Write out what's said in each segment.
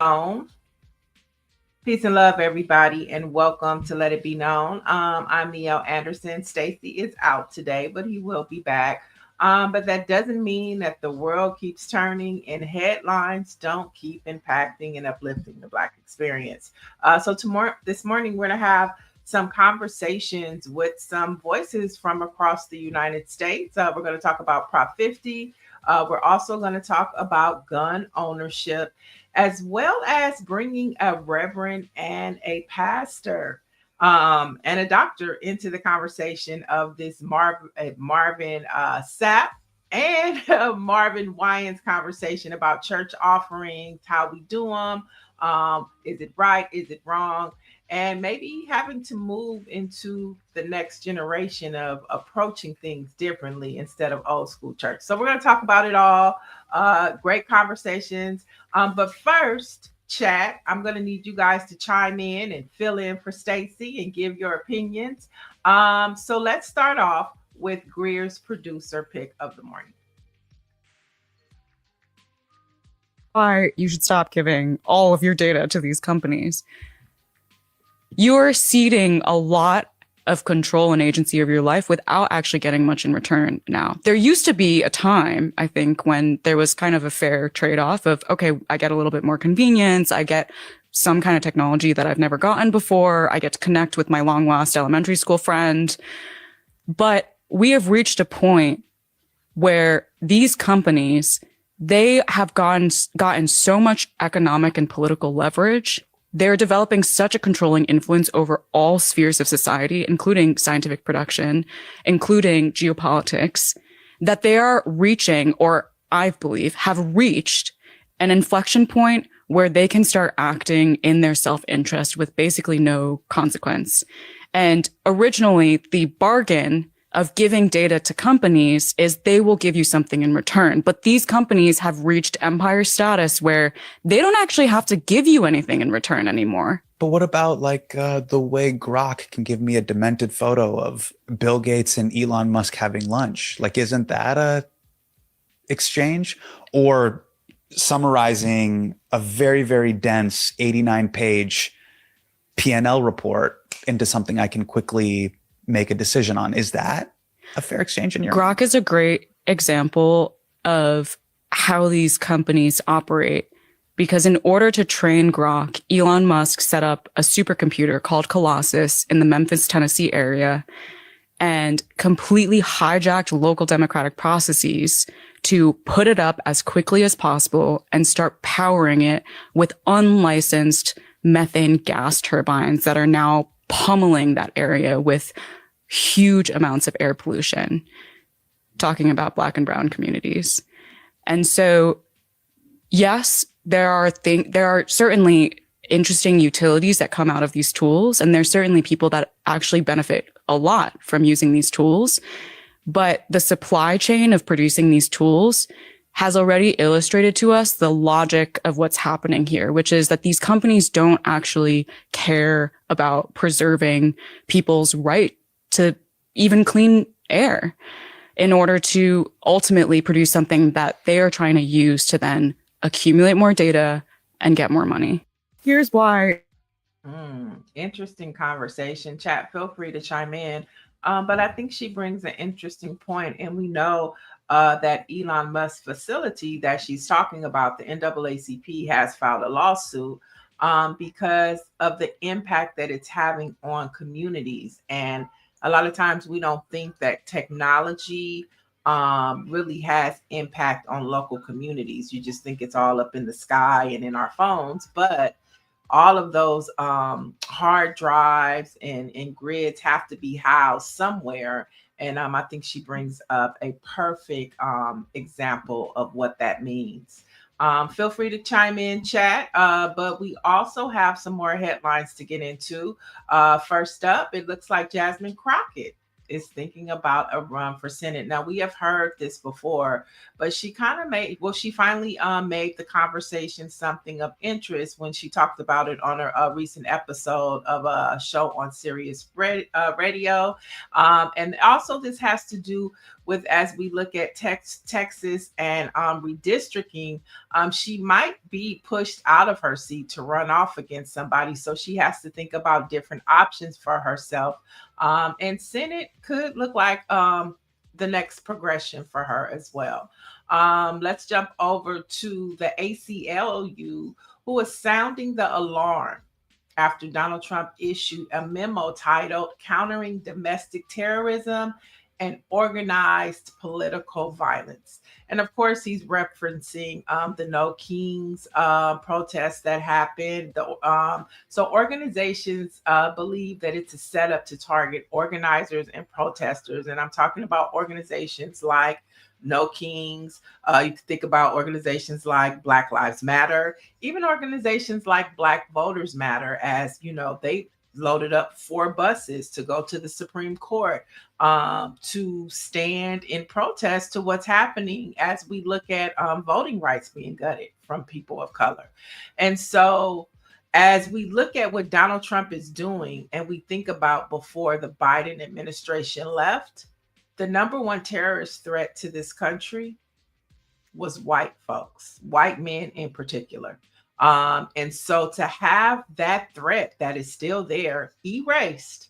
known. Peace and love, everybody, and welcome to Let It Be Known. I'm Niele Anderson. Stacy is out today, but he will be back. But that doesn't mean that the world keeps turning and headlines don't keep impacting and uplifting the Black experience. So tomorrow, this morning, we're going to have some conversations with some voices from across the United States. We're going to talk about Prop 50. We're also going to talk about gun ownership, as well as bringing a reverend and a pastor and a doctor into the conversation of this Marvin Sapp and Marvin Wyans conversation about church offerings, how we do them, is it right, is it wrong, and maybe having to move into the next generation of approaching things differently instead of old school church. So we're going to talk about it all. Great conversations. But first, chat, I'm going to need you guys to chime in and fill in for Stacy and give your opinions. So let's start off with Greer's producer pick of the morning. Why you should stop giving all of your data to these companies. You're ceding a lot of control and agency of your life without actually getting much in return now. There used to be a time, I think, when there was kind of a fair trade-off of, okay, I get a little bit more convenience, I get some kind of technology that I've never gotten before, I get to connect with my long-lost elementary school friend. But we have reached a point where these companies, they have gotten so much economic and political leverage. They're developing such a controlling influence over all spheres of society, including scientific production, including geopolitics, that they are reaching, or I believe have reached, an inflection point where they can start acting in their self-interest with basically no consequence. And originally, the bargain of giving data to companies is they will give you something in return. But these companies have reached empire status where they don't actually have to give you anything in return anymore. But what about the way Grok can give me a demented photo of Bill Gates and Elon Musk having lunch? Like, isn't that a exchange? Or summarizing a very, very dense 89-page P&L report into something I can quickly make a decision on. Is that a fair exchange in your Grok is a great example of how these companies operate, because in order to train Grok, Elon Musk set up a supercomputer called Colossus in the Memphis, Tennessee area and completely hijacked local democratic processes to put it up as quickly as possible and start powering it with unlicensed methane gas turbines that are now pummeling that area with huge amounts of air pollution, talking about Black and brown communities. And so, yes, there are certainly interesting utilities that come out of these tools, and there's certainly people that actually benefit a lot from using these tools. But the supply chain of producing these tools has already illustrated to us the logic of what's happening here, which is that these companies don't actually care about preserving people's right to even clean air in order to ultimately produce something that they are trying to use to then accumulate more data and get more money. Here's why. Interesting conversation. Chat, feel free to chime in. But I think she brings an interesting point, and we know that Elon Musk facility that she's talking about, the NAACP, has filed a lawsuit because of the impact that it's having on communities. And a lot of times we don't think that technology really has impact on local communities. You just think it's all up in the sky and in our phones, but all of those hard drives and grids have to be housed somewhere. And I think she brings up a perfect example of what that means. Feel free to chime in, chat. But we also have some more headlines to get into. First up, it looks like Jasmine Crockett is thinking about a run for Senate. Now, we have heard this before, but she finally made the conversation something of interest when she talked about it on a recent episode of a show on Sirius Radio. And also this has to do with as we look at Texas and redistricting, she might be pushed out of her seat to run off against somebody. So she has to think about different options for herself. And Senate could look like the next progression for her as well. Let's jump over to the ACLU, who is sounding the alarm after Donald Trump issued a memo titled Countering Domestic Terrorism and Organized Political Violence. And of course, he's referencing the No Kings protests that happened. So organizations believe that it's a setup to target organizers and protesters. And I'm talking about organizations like No Kings. You can think about organizations like Black Lives Matter, even organizations like Black Voters Matter, as you know, they loaded up 4 buses to go to the Supreme Court to stand in protest to what's happening as we look at voting rights being gutted from people of color. And so, as we look at what Donald Trump is doing and we think about before the Biden administration left, the number one terrorist threat to this country was white folks, white men in particular. And so to have that threat that is still there erased,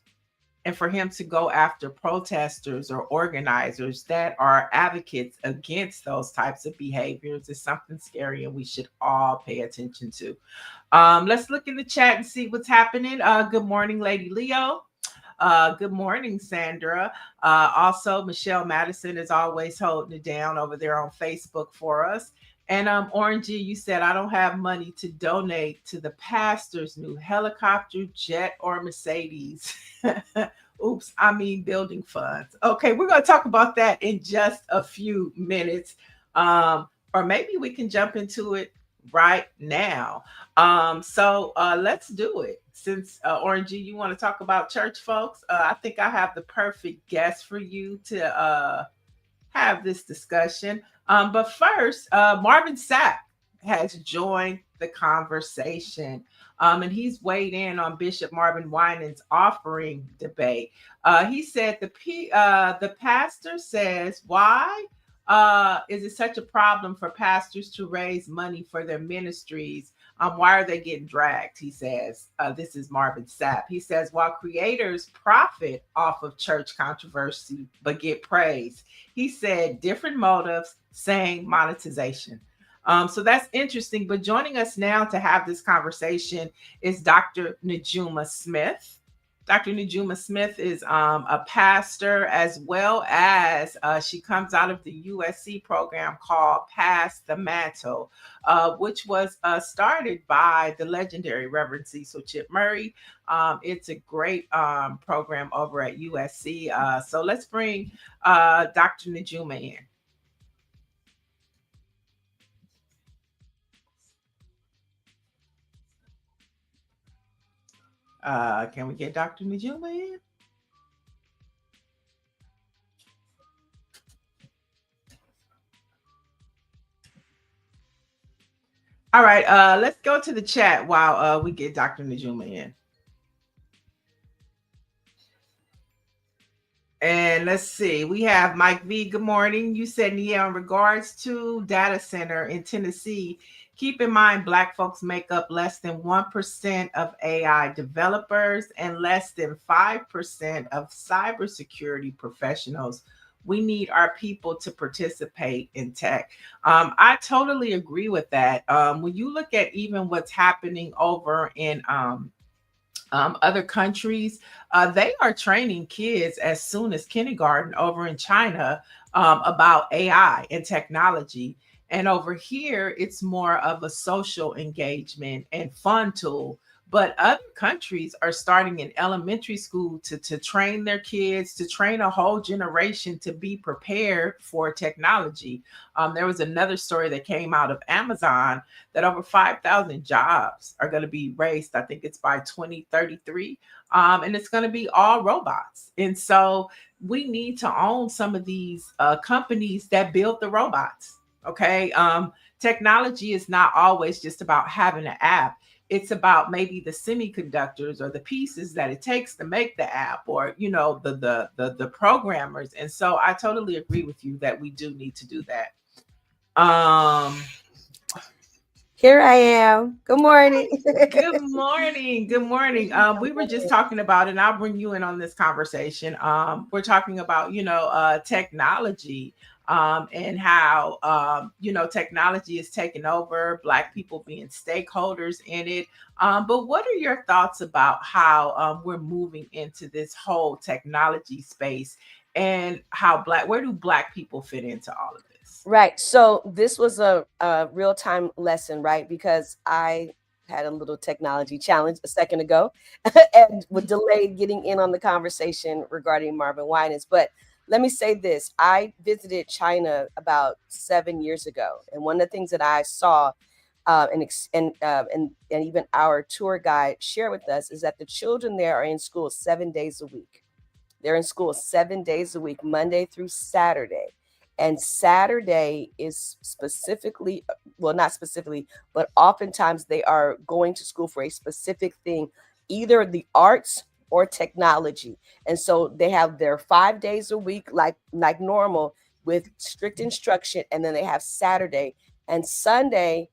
and for him to go after protesters or organizers that are advocates against those types of behaviors is something scary, and we should all pay attention to. Let's look in the chat and see what's happening. Good morning, Lady Leo. Good morning, Sandra. Also, Michelle Madison is always holding it down over there on Facebook for us. And Orangey, you said I don't have money to donate to the pastor's new helicopter, jet, or Mercedes. Oops, I mean building funds. Okay, we're going to talk about that in just a few minutes. Or maybe we can jump into it right now. So let's do it. Since Orangey, you want to talk about church folks, I think I have the perfect guest for you to have this discussion. But first, Marvin Sapp has joined the conversation. And he's weighed in on Bishop Marvin Winans' offering debate. He said the pastor says, why is it such a problem for pastors to raise money for their ministries? Why are they getting dragged? He says, this is Marvin Sapp. He says, while creators profit off of church controversy but get praise, he said different motives, same monetization. So that's interesting. But joining us now to have this conversation is Dr. Najuma Smith. Dr. Najuma Smith is a pastor, as well as she comes out of the USC program called Pass the Mantle, which was started by the legendary Reverend Cecil Chip Murray. It's a great program over at USC. So let's bring Dr. Najuma in. Can we get Dr. Najuma in? All right, let's go to the chat while we get Dr. Najuma in. And let's see, we have Mike V. Good morning. You said, Niele, in regards to data center in Tennessee, keep in mind Black folks make up less than 1% of AI developers and less than 5% of cybersecurity professionals. We need our people to participate in tech. I totally agree with that. When you look at even what's happening over in other countries, they are training kids as soon as kindergarten over in China about AI and technology. And over here, it's more of a social engagement and fun tool. But other countries are starting in elementary school to train their kids, to train a whole generation to be prepared for technology. There was another story that came out of Amazon that over 5,000 jobs are going to be raised. I think it's by 2033. And it's going to be all robots. And so we need to own some of these companies that build the robots. Okay. Technology is not always just about having an app. it's about maybe the semiconductors or the pieces that it takes to make the app, or the programmers. And so I totally agree with you that we do need to do that. Here I am. Good morning. Good morning. Good morning. We were just talking about, and I'll bring you in on this conversation. We're talking about, technology, and how, technology is taking over, Black people being stakeholders in it. But what are your thoughts about how we're moving into this whole technology space, and where do Black people fit into all of this? Right. So this was a real-time lesson, right? Because I had a little technology challenge a second ago and was delayed getting in on the conversation regarding Marvin Winans. But let me say this. I visited China about 7 years ago. And one of the things that I saw and even our tour guide shared with us is that the children there are in school 7 days a week. They're in school 7 days a week, Monday through Saturday. And Saturday is specifically, well, not specifically, but oftentimes they are going to school for a specific thing, either the arts or technology. And so they have their 5 days a week, like normal, with strict instruction. And then they have Saturday and Sunday.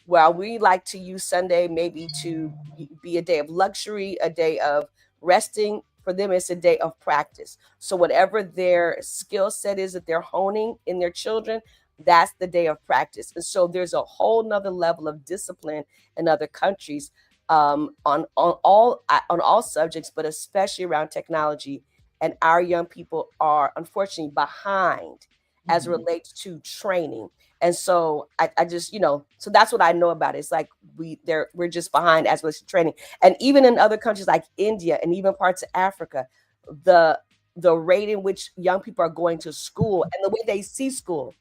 Well, we like to use Sunday maybe to be a day of luxury, a day of resting. For them, it's a day of practice. So whatever their skill set is that they're honing in their children, that's the day of practice. And so there's a whole nother level of discipline in other countries, on all subjects, but especially around technology. And our young people are unfortunately behind as it relates to training. And so I just, so that's what I know about it. It's like we're just behind as with training. And even in other countries like India and even parts of Africa, the rate in which young people are going to school and the way they see school.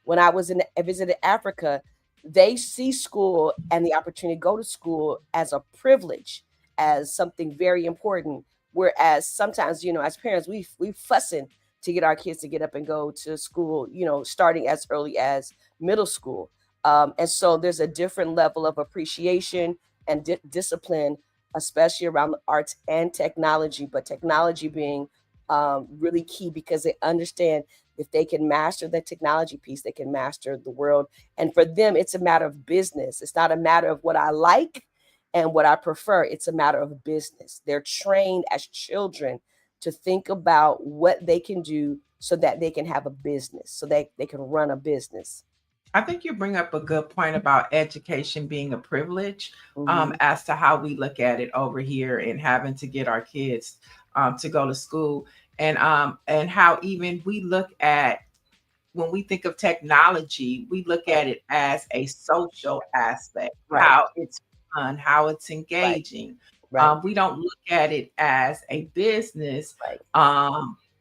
When I visited Africa, they see school and the opportunity to go to school as a privilege, as something very important. Whereas sometimes, as parents, we fussing to get our kids to get up and go to school, starting as early as middle school. And so there's a different level of appreciation and discipline, especially around the arts and technology, but technology being really key because they understand if they can master the technology piece, they can master the world. And for them, it's a matter of business. It's not a matter of what I like and what I prefer. It's a matter of business. They're trained as children to think about what they can do so that they can have a business, so they can run a business. I think you bring up a good point about education being a privilege, Mm-hmm. as to how we look at it over here and having to get our kids to go to school, and how even we look at, when we think of technology, we look at it as a social aspect, Right, how it's fun, how it's right, engaging. right, We don't look at it as a business, right,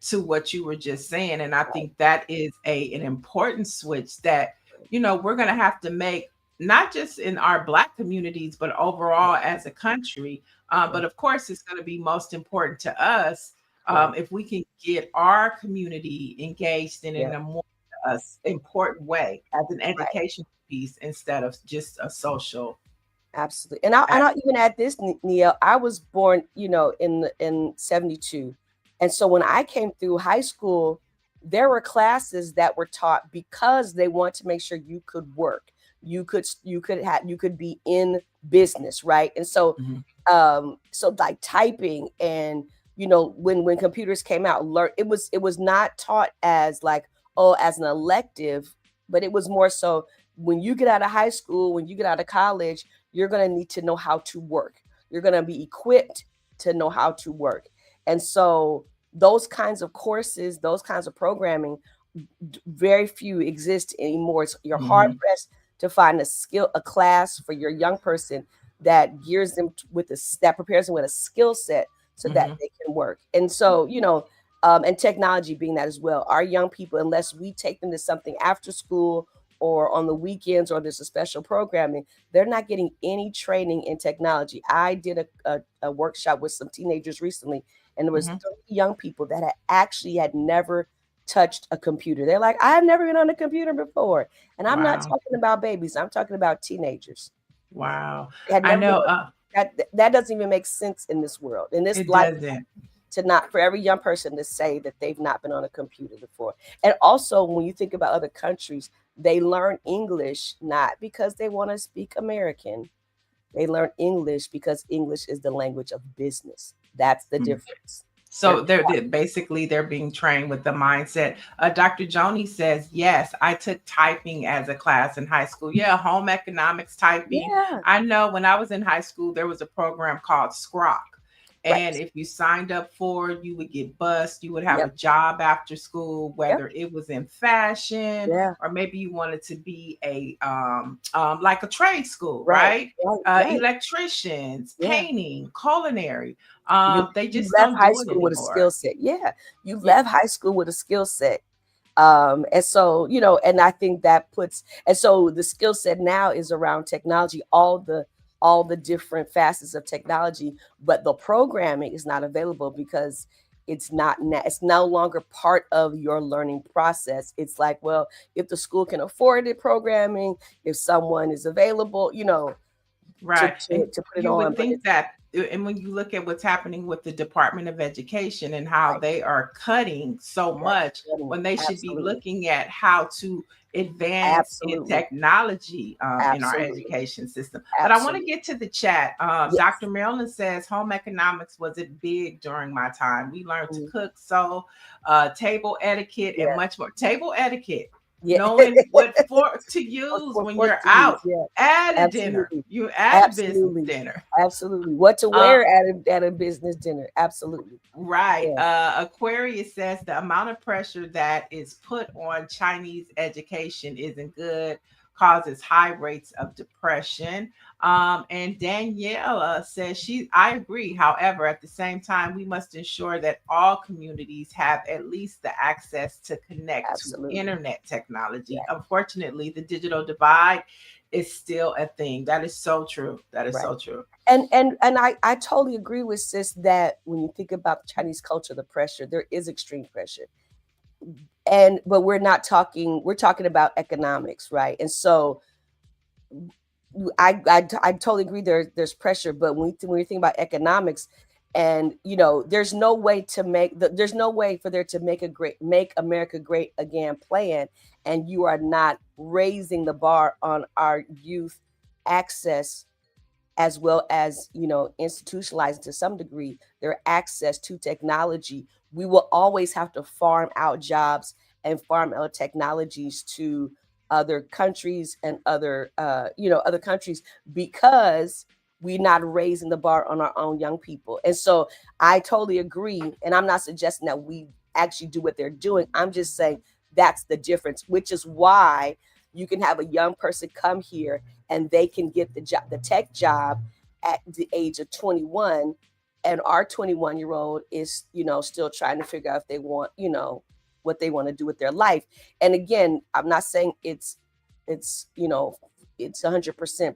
to what you were just saying. And I right, think that is an important switch that, we're going to have to make, not just in our Black communities, but overall as a country. But right, of course, it's going to be most important to us, right. if we can get our community engaged in Yeah, a more important way as an right. education piece instead of just a social. Absolutely. And I'll even add this, Neil. I was born, in 72. And so when I came through high school, there were classes that were taught because they want to make sure you could work. You could be in business, right? And so Mhm. so like typing and when computers came out, it was not taught as like, oh, as an elective, but it was more so when you get out of high school, when you get out of college, you're going to need to know how to work. You're going to be equipped to know how to work. And so those kinds of courses, those kinds of programming, very few exist anymore. You're hard Mhm. pressed to find a class for your young person that gears them that prepares them with a skill set so that Mhm. they can work. And so, and technology being that as well. Our young people, unless we take them to something after school or on the weekends or there's a special programming, they're not getting any training in technology. I did a workshop with some teenagers recently, and there was Mhm. 3 young people that had never touched a computer. They're like, I've never been on a computer before. And I'm not Wow. talking about babies. I'm talking about teenagers. Wow. It had I never been. know That doesn't even make sense in this world, in this it life, doesn't. to not, for every young person to say that they've not been on a computer before. And also, when you think about other countries, they learn English not because they want to speak American. They learn English because English is the language of business. That's the Mm. difference. They're So they're basically they're being trained with the mindset. Dr. Joni says, yes, I took typing as a class in high school. Yeah, home economics typing. yeah, I know when I was in high school, there was a program called Scroc. And right. if you signed up for it, you would get bused. You would have a Yep, job after school, yep, whether it was in fashion yeah, or maybe you wanted to be a like a trade school, right, right? right, right. Electricians, Yeah. painting, culinary. You They you just left don't high do it school with a anymore. skill set. Yeah. You Yeah, left high school with a skill set. And so, and I think that puts, and so the skill set now is around technology, all the different facets of technology, but the programming is not available because it's no longer part of your learning process. It's like, well, if the school can afford it, programming, if someone is available, to right. to, And to put it you on, would but think it's that, and when you look at what's happening with the Department of Education and how right. they are cutting so They're much cutting. when they should be Absolutely. looking at how to advance in Absolutely. technology in our Absolutely. education system. But I want to Absolutely. get to the chat. Yes. Dr. Marilyn says home economics wasn't big during my time. We learned to Mhm. cook, sew, table etiquette, and Yeah. much more. Table etiquette, Yeah. knowing what fork to use For when fork you're to use. out Yeah. at a dinner. Absolutely. You at a business Absolutely. dinner. Absolutely. What to Uh, wear at a business dinner. Absolutely. right. Yeah. Aquarius says the amount of pressure that is put on Chinese education isn't good, causes high rates of depression. And Daniela says I agree. However, at the same time, we must ensure that all communities have at least the access to connect to Absolutely. internet technology. Right. Unfortunately, the digital divide is still a thing. That is so true. That is Right. so true. And I totally agree with sis that when you think about the Chinese culture, the pressure, there is extreme pressure. And but we're talking about economics, right? And so I totally agree. There's pressure, but when you think about economics, and there's no way there's no way for there to make America great again plan, and you are not raising the bar on our youth access, as well as institutionalizing to some degree their access to technology. We will always have to farm out jobs and farm out technologies to other countries and other countries, because we're not raising the bar on our own young people. And so I totally agree, and I'm not suggesting that we actually do what they're doing. I'm just saying that's the difference, which is why you can have a young person come here and they can get the tech job at the age of 21, and our 21-year-old is still trying to figure out if they want what they want to do with their life. And again, I'm not saying it's 100%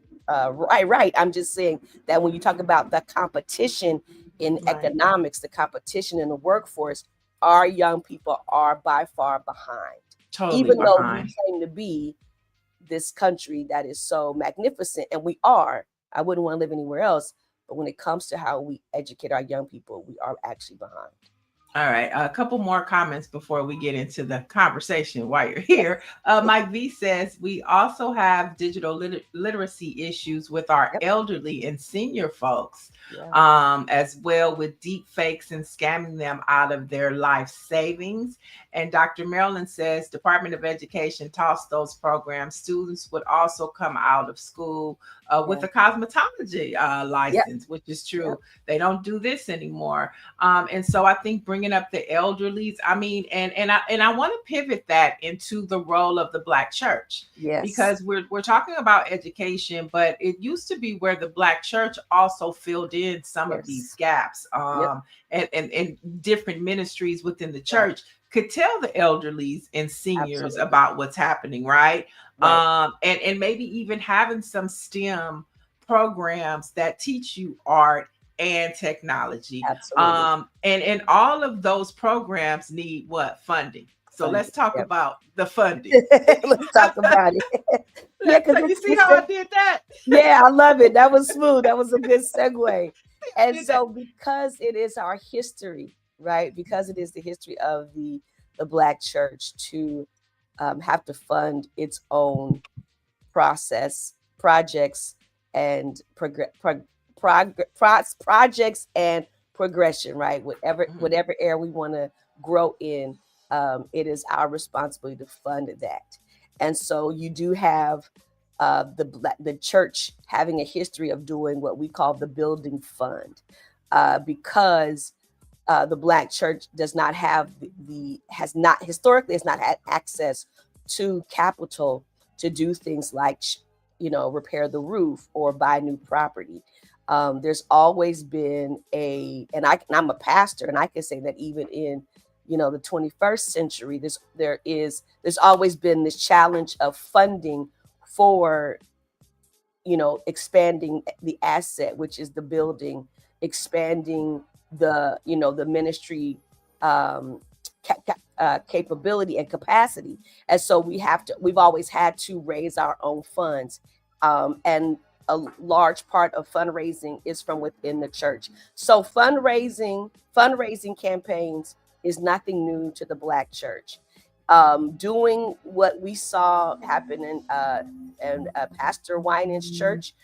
right. I'm just saying that when you talk about the competition in Right. economics, the competition in the workforce, our young people are by far behind, Totally even though we behind. claim to be this country that is so magnificent, and we are. I wouldn't want to live anywhere else, but when it comes to how we educate our young people, we are actually behind. All right, a couple more comments before we get into the conversation while you're Yes. here. Mike V says we also have digital literacy issues with our Yep. elderly and senior folks, Yeah. as well, with deep fakes and scamming them out of their life savings. And Dr. Marilyn says Department of Education tossed those programs. Students would also come out of school with Yeah. a cosmetology Yep. license, which is Yep. true. They don't do this anymore. And so I think bringing up the elderlies, I mean, and I want to pivot that into the role of the Black church, Yes. because we're talking about education, but it used to be where the Black church also filled in some of these Yes. gaps, Yep. and different ministries within the Right. church could tell the elderlies and seniors Absolutely. about what's happening, right? Right. And maybe even having some STEM programs that teach you art and technology. Absolutely. And all of those programs need what? Funding. So let's talk Yep. about the funding. Let's talk about it. Yeah, because You see how I did that? yeah, I love it. That was smooth. That was a good segue. And Did that. so, because it is our history, right? Because it is the history of the Black church to have to fund its own process, projects, and projects and progression, right? Whatever area we want to grow in, it is our responsibility to fund that. And so you do have the church having a history of doing what we call the building fund, because the Black church does not have has not historically has not had access to capital to do things like repair the roof or buy new property. There's always been and I'm a pastor, and I can say that even in the 21st century, there's always been this challenge of funding for expanding the asset, which is the building, expanding the ministry capability and capacity. And so we've always had to raise our own funds, and a large part of fundraising is from within the church. So fundraising campaigns is nothing new to the Black church. Doing what we saw happen in Pastor Winans church,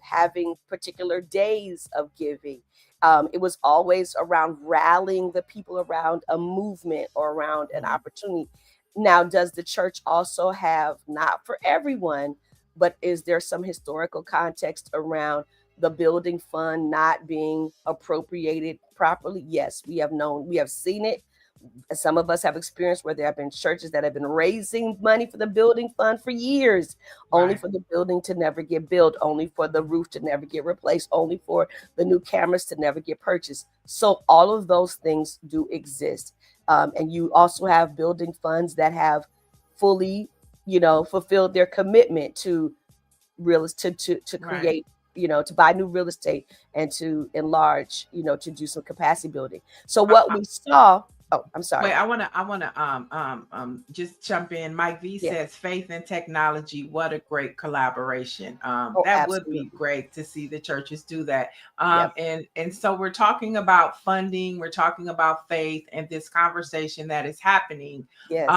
having particular days of giving. It was always around rallying the people around a movement or around an opportunity. Now, does the church also have, not for everyone, but is there some historical context around the building fund not being appropriated properly? Yes, we have seen it. Some of us have experienced where there have been churches that have been raising money for the building fund for years, only for the building to never get built, only for the roof to never get replaced, only for the new cameras to never get purchased. So all of those things do exist. And you also have building funds that have fully, fulfilled their commitment to to create, to buy new real estate and to enlarge, to do some capacity building. So what we saw. Oh, I'm sorry. Wait, I wanna just jump in. Mike V Yeah. says faith and technology, what a great collaboration. Oh, That would be absolutely. great to see the churches do that. Yep. And so we're talking about funding, we're talking about faith and this conversation that is happening Yes.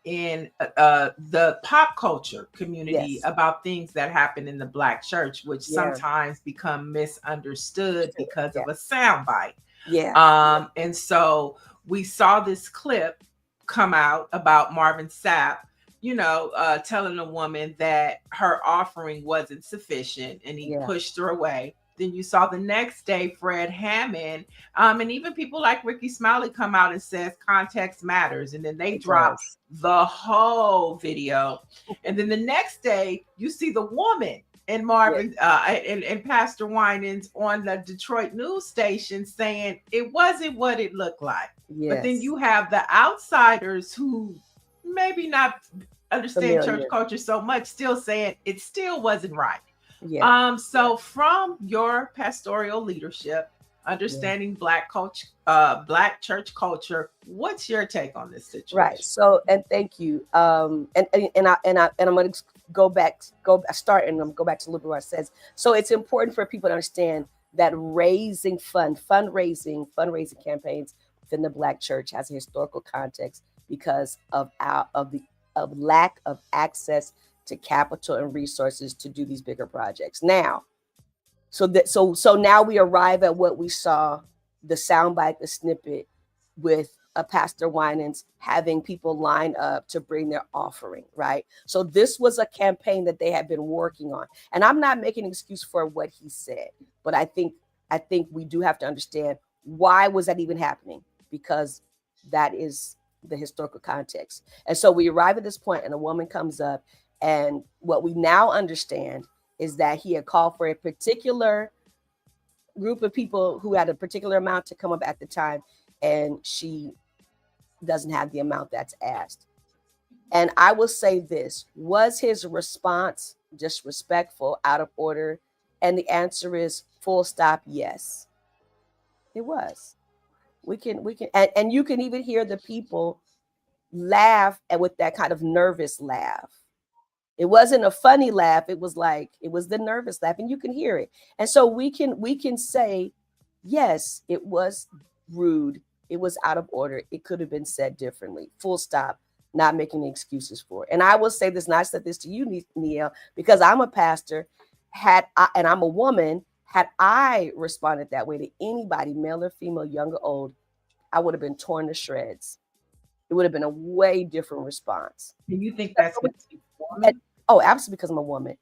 in the pop culture community Yes. about things that happen in the Black church, which Yeah. sometimes become misunderstood Sure. because Yeah. of a soundbite. Yeah. And so we saw this clip come out about Marvin Sapp, telling a woman that her offering wasn't sufficient and he Yeah. pushed her away. Then you saw the next day Fred Hammond, and even people like Ricky Smiley come out and says context matters, and then they It drop does. the whole video. And then the next day you see the woman and Marvin and Pastor Winans on the Detroit news station saying it wasn't what it looked like. But then Yes. you have the outsiders who maybe not understand church Familiar. culture so much, still saying it still wasn't right. Yeah. So from your pastoral leadership, Yeah. understanding Black church culture, what's your take on this Right. situation? So, and thank you. I'm going to start and I'm go back to a little bit what I says. So it's important for people to understand that fundraising campaigns within the Black church has a historical context because of lack of access to capital and resources to do these bigger projects. Now, so now we arrive at what we saw, the soundbite, the snippet with a Pastor Winans having people line up to bring their offering, right? So this was a campaign that they had been working on. And I'm not making an excuse for what he said, but I think we do have to understand why was that even happening, because that is the historical context. And so we arrive at this point and a woman comes up, and what we now understand is that he had called for a particular group of people who had a particular amount to come up at the time, and she doesn't have the amount that's asked. And I will say this, was his response disrespectful, out of order? And the answer is full stop, yes. It was. We can and you can even hear the people laugh and with that kind of nervous laugh. It wasn't a funny laugh. It was like, it was the nervous laugh, and you can hear it. And so we can say, yes, it was rude. It was out of order. It could have been said differently. Full stop. Not making excuses for it. And I will say this, and I said this to you, Niele, because I'm a pastor. And I'm a woman. Had I responded that way to anybody, male or female, young or old, I would have been torn to shreds. It would have been a way different response. And you think that's because you're a woman? Oh, absolutely, because I'm a woman.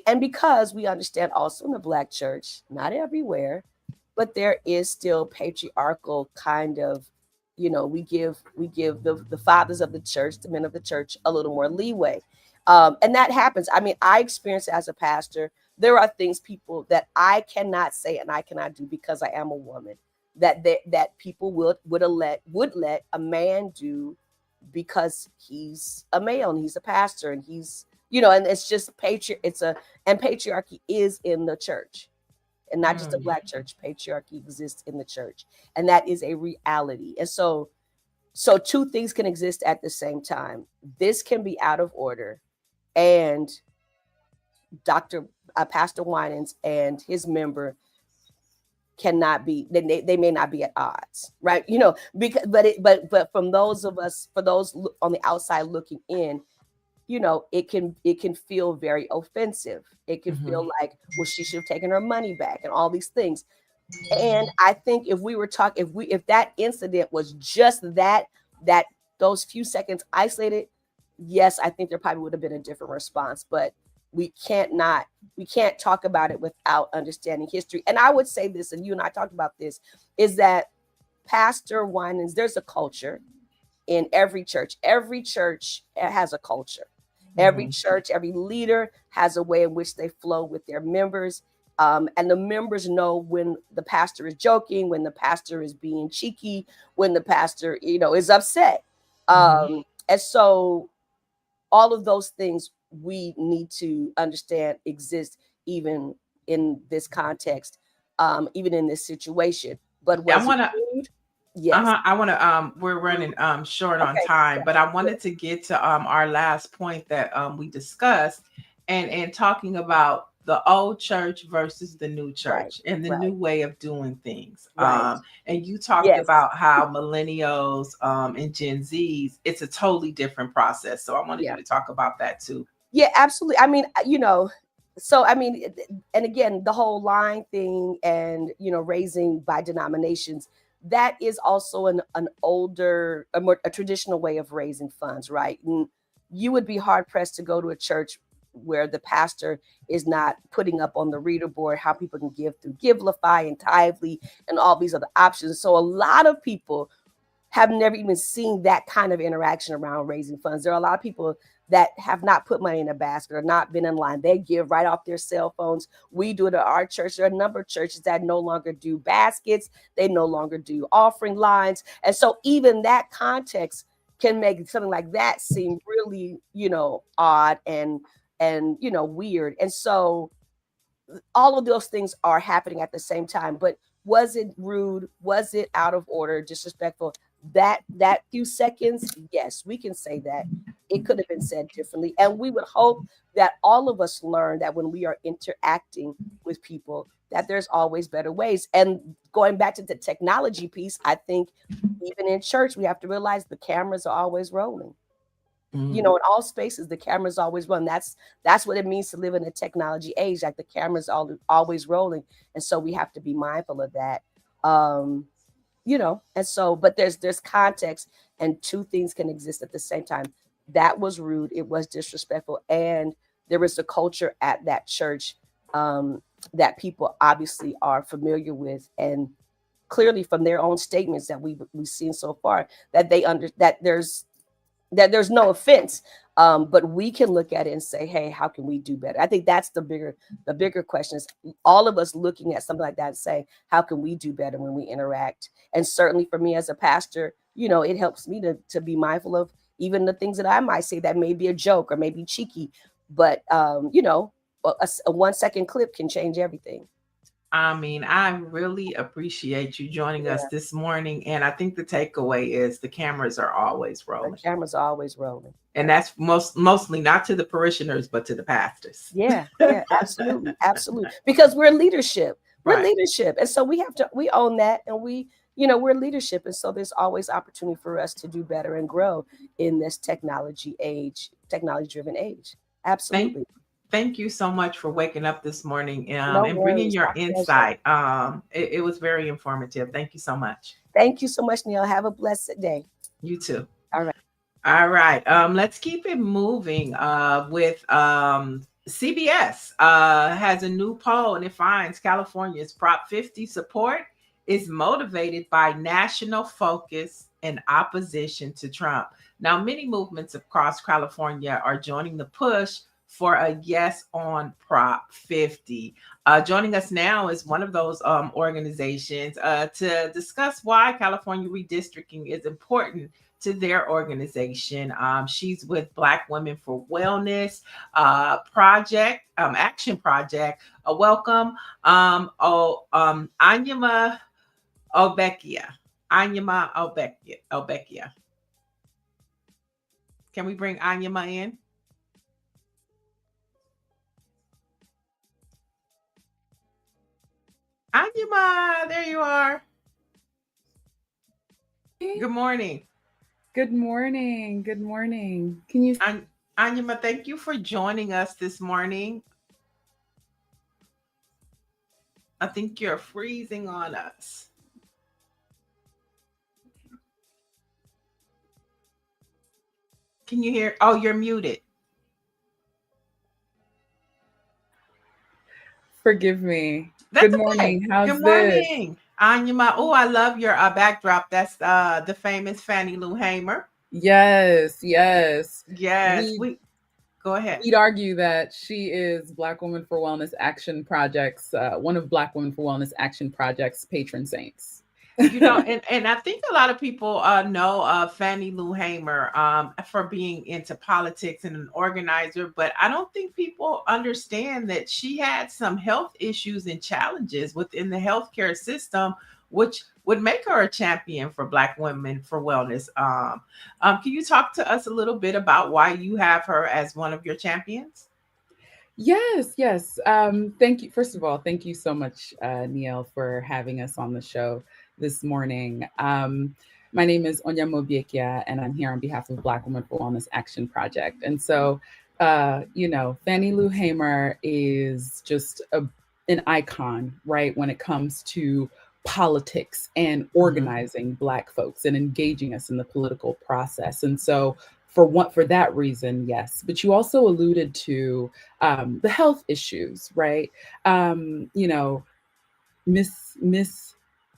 And because we understand also in the Black church, not everywhere, but there is still patriarchal kind of, we give the fathers of the church, the men of the church, a little more leeway. And that happens. I mean, I experience it as a pastor. There are things, people, that I cannot say and I cannot do because I am a woman, that people would let a man do because he's a male and he's a pastor and and it's just and patriarchy is in the church, and not just the Black church. Patriarchy exists in the church, and that is a reality. And so two things can exist at the same time. This can be out of order, and Pastor Winans and his member cannot be, they may not be at odds, right? Because but from those of us, for those on the outside looking in, it can feel very offensive. It can feel like, well, she should have taken her money back and all these things. And I think if we were talking, if that incident was just that those few seconds isolated, yes, I think there probably would have been a different response. But we can't talk about it without understanding history. And I would say this, and you and I talked about this, is that Pastor Winans, there's a culture in every church. Every church has a culture. Every church, every leader has a way in which they flow with their members. And the members know when the pastor is joking, when the pastor is being cheeky, when the pastor, is upset. And so all of those things we need to understand exist even in this context, even in this situation. But was it rude? Yes. I want to we're running short on time, but I wanted to get to our last point that we discussed, and talking about the old church versus the new church and the new way of doing things. And you talked about how millennials and Gen Zs, it's a totally different process. So I wanted you to talk about that too. Yeah, absolutely. I mean, so I mean, and again, the whole line thing and raising by denominations, that is also an older, a traditional way of raising funds, right? And you would be hard pressed to go to a church where the pastor is not putting up on the reader board how people can give through Givelify and Tithely and all these other options. So a lot of people have never even seen that kind of interaction around raising funds. There are a lot of people that have not put money in a basket or not been in line. They give right off their cell phones. We do it at our church. There are a number of churches that no longer do baskets. They no longer do offering lines. And so even that context can make something like that seem really, odd and weird. And so all of those things are happening at the same time. But was it rude? Was it out of order, disrespectful? That few seconds, yes, we can say that it could have been said differently. And we would hope that all of us learn that when we are interacting with people, that there's always better ways. And going back to the technology piece, I think even in church, we have to realize the cameras are always rolling. In all spaces, the cameras always run. That's what it means to live in a technology age. Like the cameras always rolling. And so we have to be mindful of that. And so, but there's context, and two things can exist at the same time. That was rude. It was disrespectful. And there was a culture at that church that people obviously are familiar with, and clearly from their own statements that we've seen so far, that there's no offense, but we can look at it and say, hey, how can we do better? I think that's the bigger question, is all of us looking at something like that and saying, how can we do better when we interact? And certainly for me as a pastor, it helps me to be mindful of even the things that I might say that may be a joke or maybe cheeky, but a 1 second clip can change everything. I mean, I really appreciate you joining us Yeah, this morning. And I think the takeaway is the cameras are always the rolling. camera's always rolling. And that's mostly not to the parishioners, but to the pastors. Yeah, yeah, absolutely, absolutely. Because we're leadership. We're Right. leadership. And so we own that, and we're leadership. And so there's always opportunity for us to do better and grow in this technology driven age. Thank Absolutely. thank you so much for waking up this morning No and bringing worries. your My pleasure. insight. It was very informative. Thank you so much. Thank you so much, Neil. Have a blessed day. You too. All right. All right. Let's keep it moving with CBS has a new poll and it finds California's Prop 50 support is motivated by national focus and opposition to Trump. Now, many movements across California are joining the push for a yes on Prop 50. Joining us now is one of those organizations to discuss why California redistricting is important to their organization. She's with Black Women for Wellness Project, Action Project. Welcome, Anyama Obekia. Anyama Obekia. Can we bring Anyama in? Anyama, there you are. Good morning. Good morning. Good morning. Can you? Anyama, thank you for joining us this morning. I think you're freezing on us. Can you hear? Oh, you're muted. Forgive me. That's Good okay. morning. How's Good this? morning, Anyama. Oh, I love your backdrop. That's the famous Fannie Lou Hamer. Yes, yes. Yes, We we go ahead. we'd argue that she is Black Women for Wellness Action Project's one of Black Women for Wellness Action Project's patron saints. And I think a lot of people know Fannie Lou Hamer for being into politics and an organizer, but I don't think people understand that she had some health issues and challenges within the healthcare system, which would make her a champion for Black Women for Wellness. Can you talk to us a little bit about why you have her as one of your champions? Yes, yes. Thank you. First of all, thank you so much, Niele, for having us on the show this morning. My name is Onya Mobiekia, and I'm here on behalf of Black Women for Wellness Action Project. And so, Fannie Lou Hamer is just an icon, right, when it comes to politics and organizing Black folks and engaging us in the political process. And so, for that reason, yes. But you also alluded to the health issues, right? You know, Miss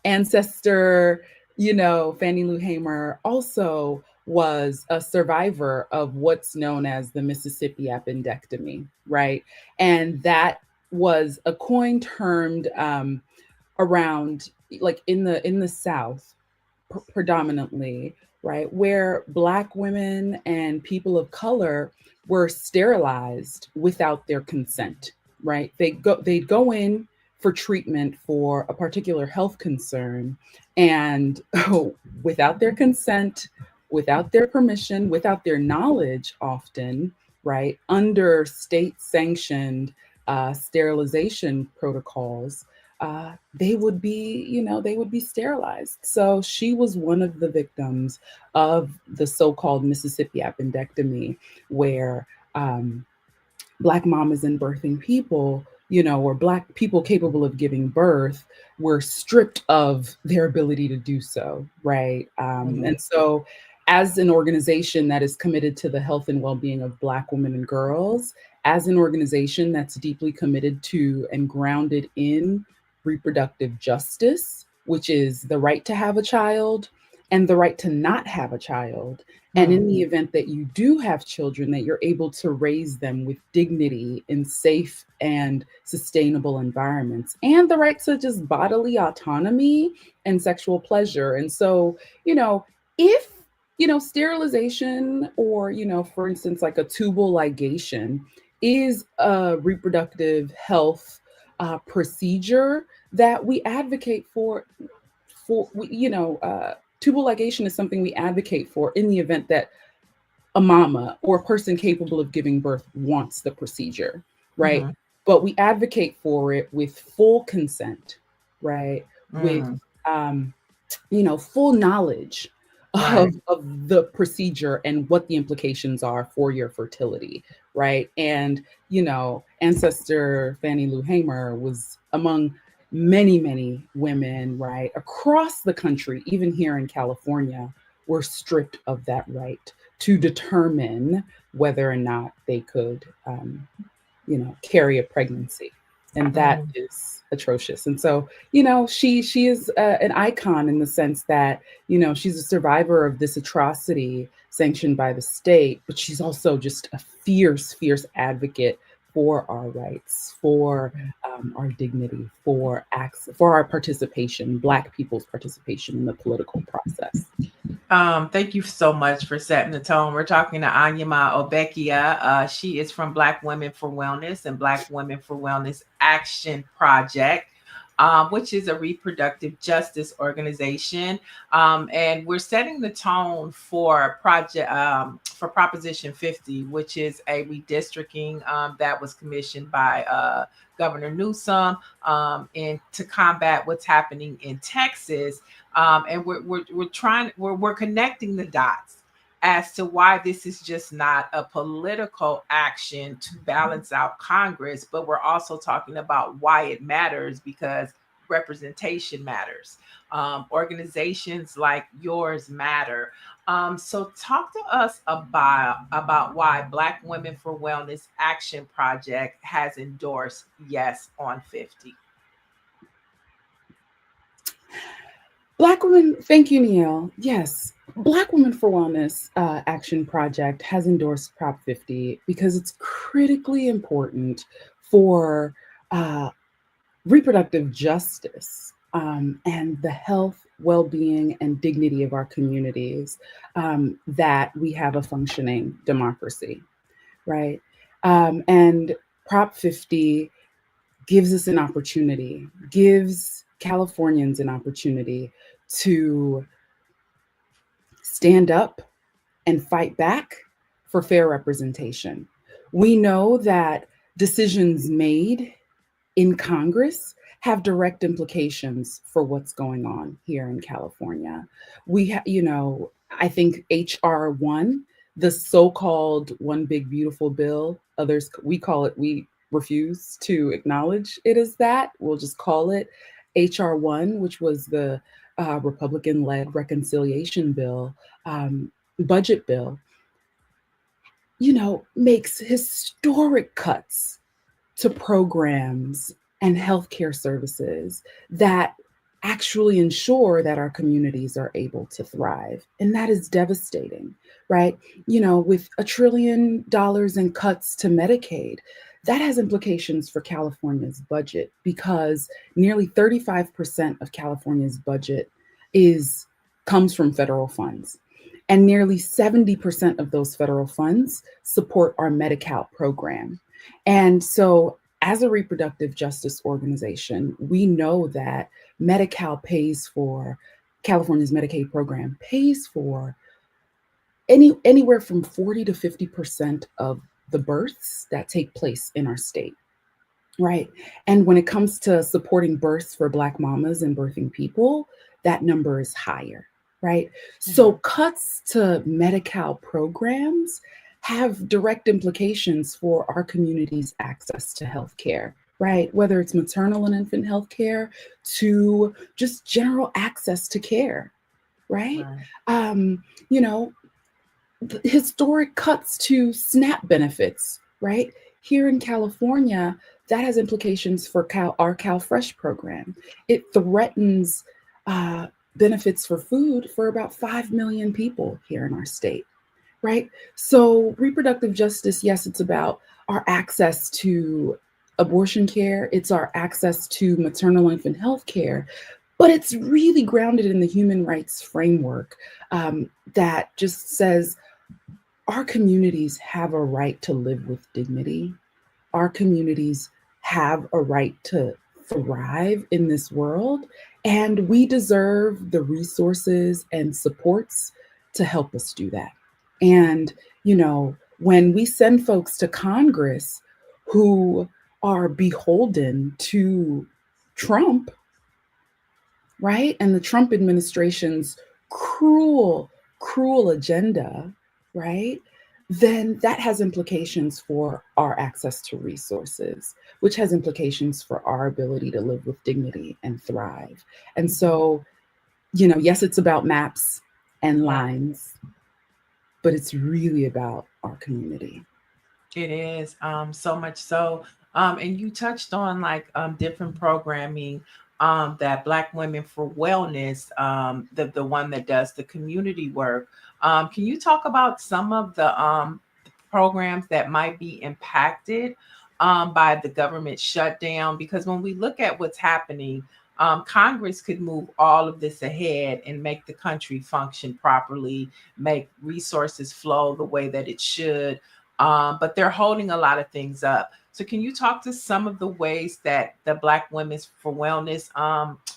Ancestor, Fannie Lou Hamer also was a survivor of what's known as the Mississippi appendectomy, right? And that was a coin termed around, like in the South, predominantly, right, where Black women and people of color were sterilized without their consent, right? They'd go in for treatment for a particular health concern, and without their consent, without their permission, without their knowledge, often, right, under state sanctioned sterilization protocols, they would be sterilized. So she was one of the victims of the so-called Mississippi appendectomy, where Black mamas and birthing people, or Black people capable of giving birth, were stripped of their ability to do so, right? And so, as an organization that is committed to the health and well-being of Black women and girls, as an organization that's deeply committed to and grounded in reproductive justice, which is the right to have a child and the right to not have a child. And in the event that you do have children, that you're able to raise them with dignity in safe and sustainable environments, and the right to just bodily autonomy and sexual pleasure. And so, if, sterilization or, for instance, like a tubal ligation is a reproductive health procedure, that we advocate for, tubal ligation is something we advocate for in the event that a mama or a person capable of giving birth wants the procedure, right? Mm-hmm. But we advocate for it with full consent, right? With Mm. um, full knowledge Right. of the procedure and what the implications are for your fertility, right? And ancestor Fannie Lou Hamer was among many, many women, right, across the country, even here in California, were stripped of that right to determine whether or not they could, carry a pregnancy, and that Mm. is atrocious. And so, she is an icon in the sense that she's a survivor of this atrocity sanctioned by the state, but she's also just a fierce, fierce advocate for our rights, for our dignity, for for our participation, Black people's participation in the political process. Thank you so much for setting the tone. We're talking to Anyama Obekia. She is from Black Women for Wellness and Black Women for Wellness Action Project, which is a reproductive justice organization. And we're setting the tone for Proposition 50, which is a redistricting that was commissioned by Governor Newsom to combat what's happening in Texas. And we're connecting the dots as to why this is just not a political action to balance out Congress, but we're also talking about why it matters, because representation matters. Organizations like yours matter. So talk to us about why Black Women for Wellness Action Project has endorsed Yes on 50. Black Women, thank you, Niele. Yes, Black Women for Wellness Action Project has endorsed Prop 50 because it's critically important for reproductive justice and the health, well-being, and dignity of our communities, that we have a functioning democracy, right? And Prop 50 gives us an opportunity, gives Californians an opportunity to stand up and fight back for fair representation. We know that decisions made in Congress have direct implications for what's going on here in California. I think HR 1, the so-called One Big Beautiful Bill, others, we refuse to acknowledge it as that. We'll just call it HR 1, which was the Republican-led reconciliation bill, budget bill, makes historic cuts to programs and healthcare services that actually ensure that our communities are able to thrive. And that is devastating, right? With $1 trillion in cuts to Medicaid, that has implications for California's budget, because nearly 35% of California's budget comes from federal funds. And nearly 70% of those federal funds support our Medi-Cal program. And so, as a reproductive justice organization, we know that Medi-Cal California's Medicaid program pays for anywhere from 40 to 50% of the births that take place in our state, right? And when it comes to supporting births for Black mamas and birthing people, that number is higher, right? Mm-hmm. So cuts to Medi-Cal programs have direct implications for our community's access to healthcare, right? Whether it's maternal and infant healthcare to just general access to care, right? Historic cuts to SNAP benefits, right? Here in California, that has implications for our CalFresh program. It threatens benefits for food for about 5 million people here in our state. Right? So reproductive justice, yes, it's about our access to abortion care. It's our access to maternal infant health care, but it's really grounded in the human rights framework that just says our communities have a right to live with dignity. Our communities have a right to thrive in this world, and we deserve the resources and supports to help us do that. And, when we send folks to Congress who are beholden to Trump, right? And the Trump administration's cruel, cruel agenda, right? Then that has implications for our access to resources, which has implications for our ability to live with dignity and thrive. And so, yes, it's about maps and lines, but it's really about our community. It is so much so. And you touched on like different programming that Black Women for Wellness, the one that does the community work. Can you talk about some of the programs that might be impacted by the government shutdown? Because when we look at what's happening, Congress could move all of this ahead and make the country function properly, make resources flow the way that it should. But they're holding a lot of things up. So, can you talk to some of the ways that the Black Women's for Wellness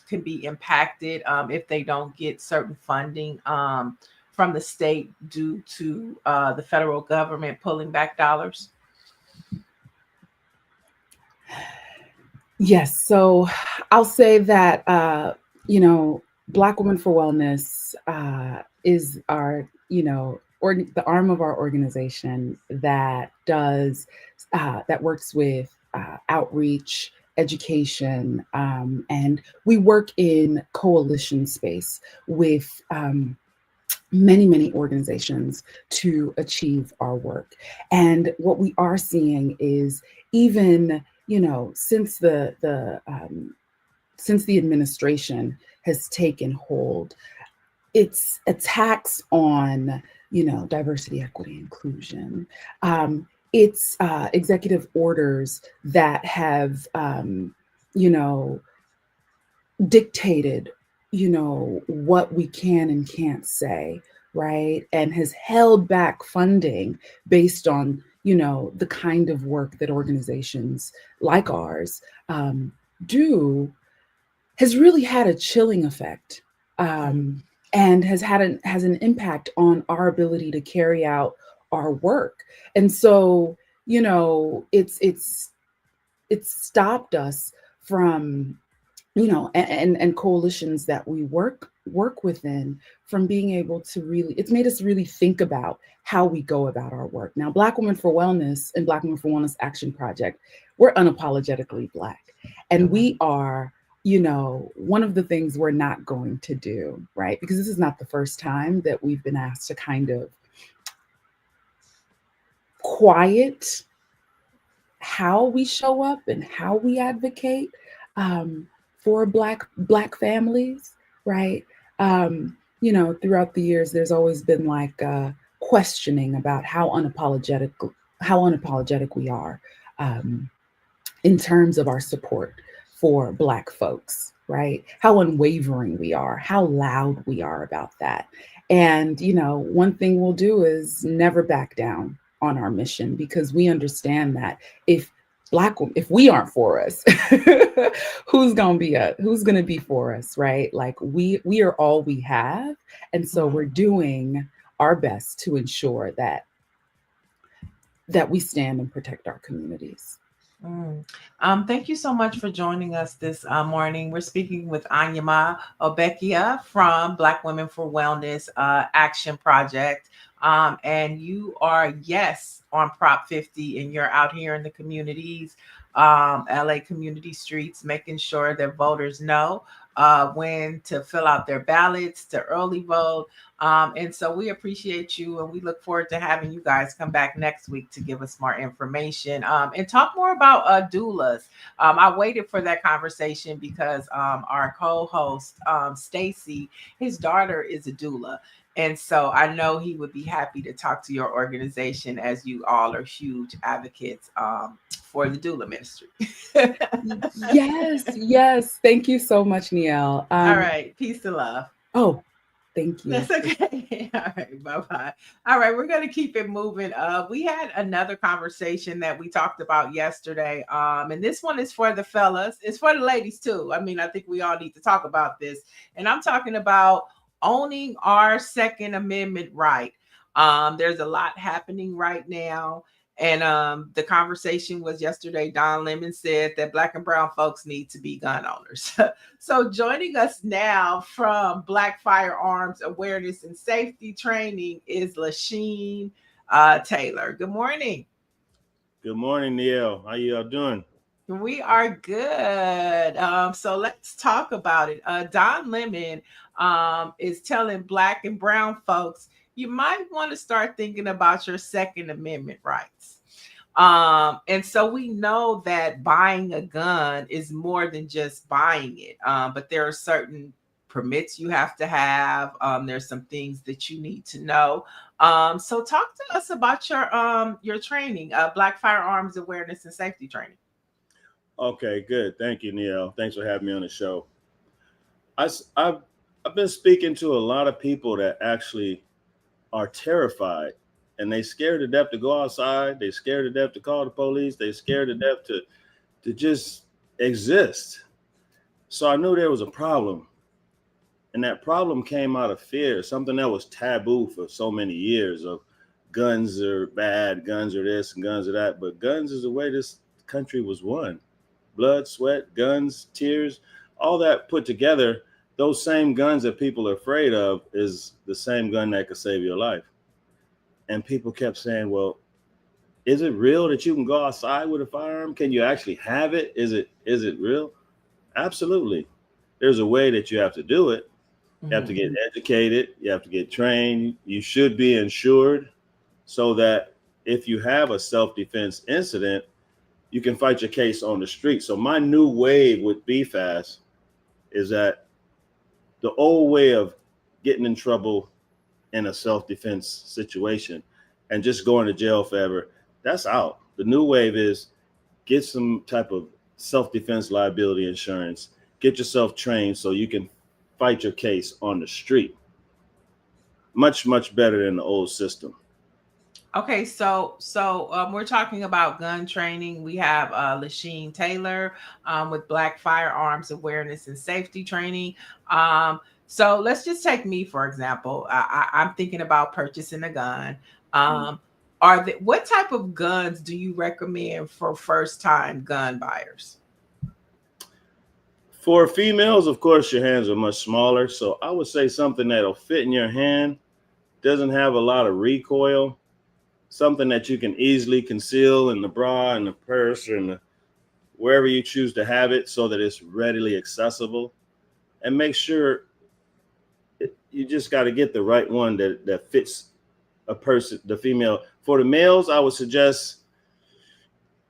can be impacted if they don't get certain funding from the state due to the federal government pulling back dollars? Yes. So I'll say that, Black Women for Wellness is our, or the arm of our organization that does, that works with outreach, education, and we work in coalition space with many, many organizations to achieve our work. And what we are seeing is even, since since the administration has taken hold, its attacks on, diversity, equity, inclusion, its executive orders that have, dictated, what we can and can't say, right? And has held back funding based on, the kind of work that organizations like ours do, has really had a chilling effect, and has an impact on our ability to carry out our work. And so, it's stopped us from, and coalitions that we work within, from being able to really, it's made us really think about how we go about our work. Now, Black Women for Wellness and Black Women for Wellness Action Project, we're unapologetically Black, and we are, one of the things we're not going to do, right? Because this is not the first time that we've been asked to kind of quiet how we show up and how we advocate for Black families, right? Throughout the years, there's always been like questioning about how unapologetic we are in terms of our support for Black folks, right? How unwavering we are, how loud we are about that. And, one thing we'll do is never back down on our mission, because we understand that if we aren't for us, who's going to be for us, right? Like we are all we have. And so we're doing our best to ensure that we stand and protect our communities. Thank you so much for joining us this morning. We're speaking with Anyama Obekia from Black Women for Wellness Action Project. And you are, yes, on Prop 50, and you're out here in the communities, LA community streets, making sure that voters know when to fill out their ballots, to early vote. And so we appreciate you, and we look forward to having you guys come back next week to give us more information and talk more about doulas. I waited for that conversation because our co-host, Stacy, his daughter is a doula. And so I know he would be happy to talk to your organization, as you all are huge advocates for the doula ministry. Yes. Thank you so much, Niele. All right. Peace and love. Oh, Thank you. That's okay. All right. Bye bye. All right. We're going to keep it moving. We had another conversation that we talked about yesterday. And this one is for the fellas, it's for the ladies too. I mean, I think we all need to talk about this. And I'm talking about owning our Second Amendment right. There's a lot happening right now. And the conversation was yesterday. Don Lemon said that Black and brown folks need to be gun owners. So joining us now from Black Firearms Awareness and Safety Training is Lasheen Taylor. Good morning. Good morning, Niele. How you all doing? We are good. So let's talk about it. Don Lemon is telling Black and brown folks you might want to start thinking about your Second Amendment rights. And so we know that buying a gun is more than just buying it. But there are certain permits you have to have. There's some things that you need to know. So talk to us about your training, Black Firearms Awareness and Safety Training. Okay, good. Thank you, Niele. Thanks for having me on the show. I've been speaking to a lot of people that actually are terrified, and they scared to death to go outside. They scared to death to call the police. They scared to death to just exist. So I knew there was a problem. And that problem came out of fear, something that was taboo for so many years of guns are bad, guns are this and guns are that. But guns is the way this country was won. Blood, sweat, guns, tears, all that put together, those same guns that people are afraid of is the same gun that could save your life. And people kept saying, well, is it real that you can go outside with a firearm? Can you actually have it? Is it real? Absolutely. There's a way that you have to do it. You have to get educated. You have to get trained. You should be insured so that if you have a self-defense incident, you can fight your case on the street. So my new wave with BFAS is that the old way of getting in trouble in a self-defense situation and just going to jail forever, that's out. The new wave is get some type of self-defense liability insurance, get yourself trained so you can fight your case on the street. Much, much better than the old system. Okay, so we're talking about gun training. We have Lasheen Taylor with Black Firearms Awareness and Safety Training. So let's just take me for example. I'm thinking about purchasing a gun. What type of guns do you recommend for first-time gun buyers? For females, of course, your hands are much smaller. So I would say something that'll fit in your hand, doesn't have a lot of recoil, something that you can easily conceal in the bra and the purse or wherever you choose to have it so that it's readily accessible. And make sure you just got to get the right one that fits a person, the female. For the males, I would suggest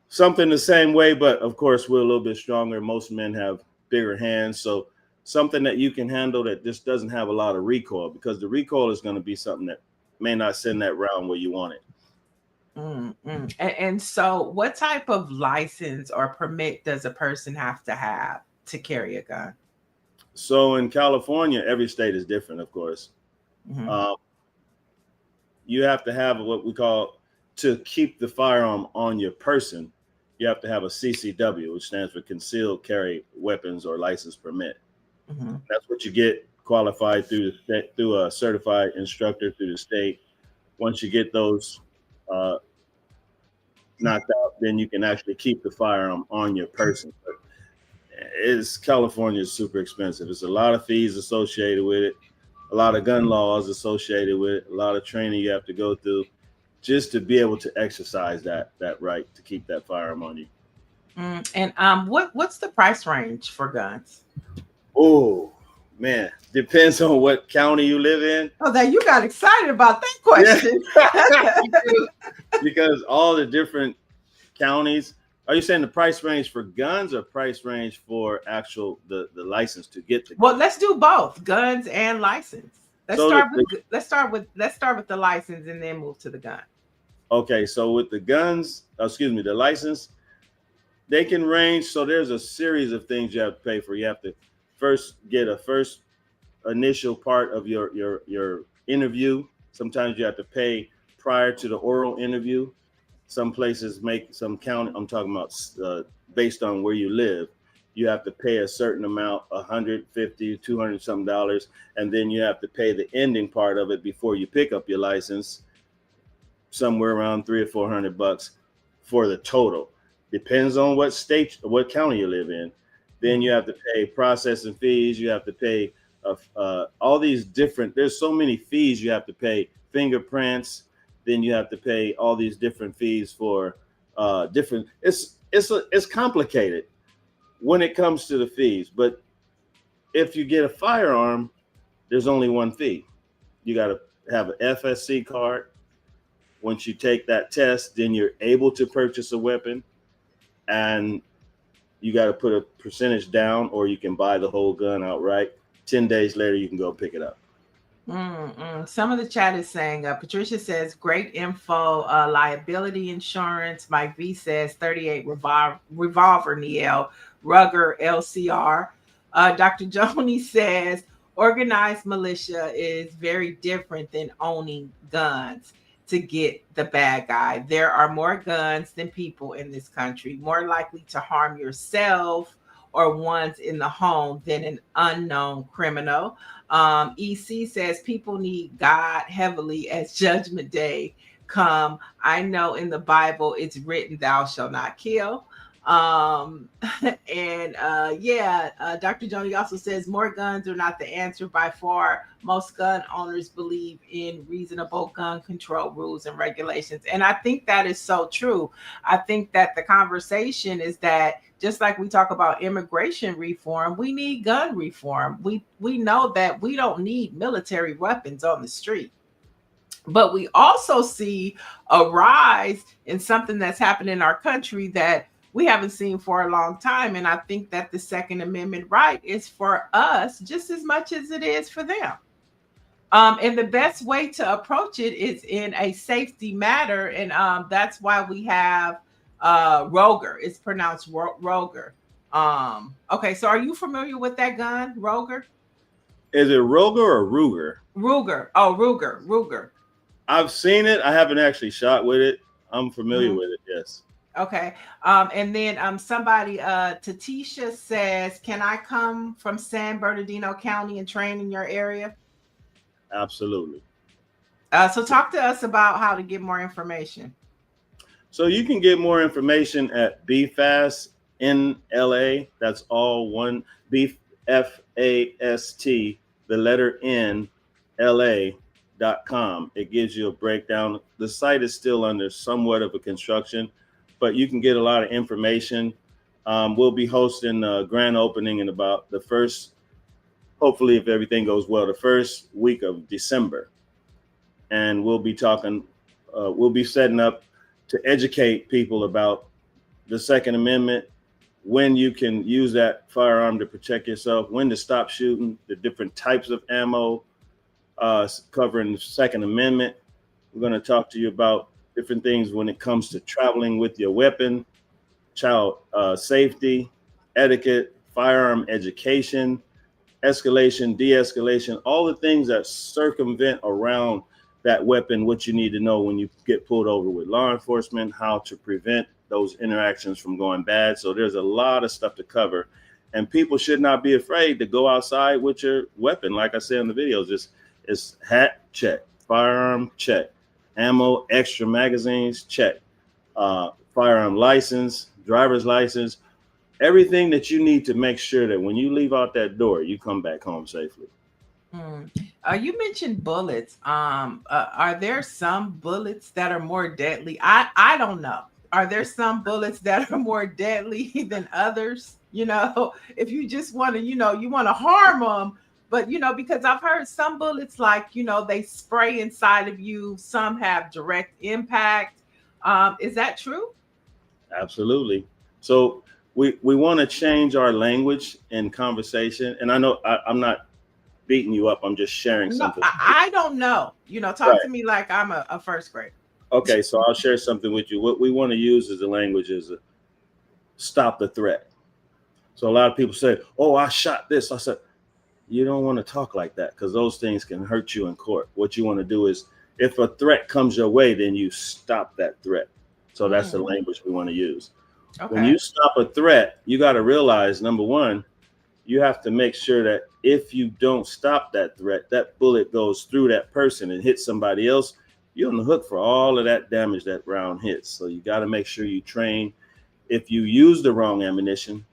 something the same way, but of course, we're a little bit stronger. Most men have bigger hands. So something that you can handle that just doesn't have a lot of recoil, because the recoil is going to be something that may not send that round where you want it. And so what type of license or permit does a person have to carry a gun? So in California, every state is different, of course. You have to have what we call, to keep the firearm on your person, you have to have a CCW, which stands for Concealed Carry Weapons or License Permit. That's what you get qualified through a certified instructor through the state. Once you get those knocked out, then you can actually keep the firearm on your person. But California is super expensive. There's a lot of fees associated with it, a lot of gun laws associated with it, a lot of training you have to go through just to be able to exercise that right to keep that firearm on you. And what's the price range for guns? Oh man, depends on what county you live in. Oh, that you got excited about that question. Yeah. Because all the different counties. Are you saying the price range for guns or price range for actual the license to get the gun? Well, let's do both, guns and license. Let's start with the license and then move to the gun. Okay, so with the guns, the license, they can range. So there's a series of things you have to pay for. You have to first get a initial part of your interview. Sometimes you have to pay prior to the oral interview. Some places make some count. I'm talking about based on where you live. You have to pay a certain amount, $150, $200 something dollars, and then you have to pay the ending part of it before you pick up your license, somewhere around $300 or $400 for the total. Depends on what state, what county you live in. Then you have to pay processing fees. You have to pay all these different. There's so many fees you have to pay. Fingerprints. Then you have to pay all these different fees for different. It's complicated when it comes to the fees. But if you get a firearm, there's only one fee. You got to have an FSC card. Once you take that test, then you're able to purchase a weapon, and you got to put a percentage down, or you can buy the whole gun outright. 10 days later, you can go pick it up. Some of the chat is saying, Patricia says, great info, liability insurance. Mike V says 38 revolver, Niele, Rugger, LCR. Dr. Joni says, organized militia is very different than owning guns to get the bad guy. There are more guns than people in this country, more likely to harm yourself or ones in the home than an unknown criminal. EC says people need God heavily as judgment day come. I know in the Bible it's written, thou shalt not kill. Dr. Joni also says more guns are not the answer by far. Most gun owners believe in reasonable gun control rules and regulations. And I think that is so true. I think that the conversation is that just like we talk about immigration reform, we need gun reform. We know that we don't need military weapons on the street. But we also see a rise in something that's happened in our country that we haven't seen for a long time. And I think that the Second Amendment right is for us just as much as it is for them. And the best way to approach it is in a safety matter. And that's why we have Roger. It's pronounced Roger. Okay, so are you familiar with that gun, Roger? Is it Roger or Ruger? Ruger. Oh, Ruger. I've seen it. I haven't actually shot with it. I'm familiar with it, yes. Okay. And then somebody, Tatisha says, can I come from San Bernardino County and train in your area? Absolutely. So talk to us about how to get more information. So you can get more information at BFAST in LA. That's all one, BFAST, the letter N, LA.com. It gives you a breakdown. The site is still under somewhat of a construction, but you can get a lot of information. We'll be hosting a grand opening in about the first, hopefully if everything goes well, the first week of December. And we'll be talking, we'll be setting up to educate people about the Second Amendment, when you can use that firearm to protect yourself, when to stop shooting, the different types of ammo, covering the Second Amendment. We're going to talk to you about different things when it comes to traveling with your weapon, child safety, etiquette, firearm education, escalation, de-escalation, all the things that circumvent around that weapon, what you need to know when you get pulled over with law enforcement, how to prevent those interactions from going bad. So there's a lot of stuff to cover, and people should not be afraid to go outside with your weapon. Like I said in the videos, it's hat, check, firearm, check, ammo, extra magazines, check, firearm license, driver's license, everything that you need to make sure that when you leave out that door, you come back home safely. You mentioned bullets. Are there some bullets that are more deadly? I don't know. Are there some bullets that are more deadly than others? You know, if you just want to, you want to harm them, but because I've heard some bullets, like, they spray inside of you. Some have direct impact. Is that true? Absolutely. So we want to change our language in conversation. And I know I'm not beating you up. I'm just sharing something. I don't know. Talk to me like I'm a first grader. Okay, so I'll share something with you. What we want to use as the language is stop the threat. So a lot of people say, oh, I shot this. I said, you don't want to talk like that because those things can hurt you in court. What you want to do is, if a threat comes your way, then you stop that threat. So that's the language we want to use. When Okay. you stop a threat, you got to realize, number one, you have to make sure that if you don't stop that threat, that bullet goes through that person and hits somebody else. You're on the hook for all of that damage that round hits. So you got to make sure you train. If you use the wrong ammunition,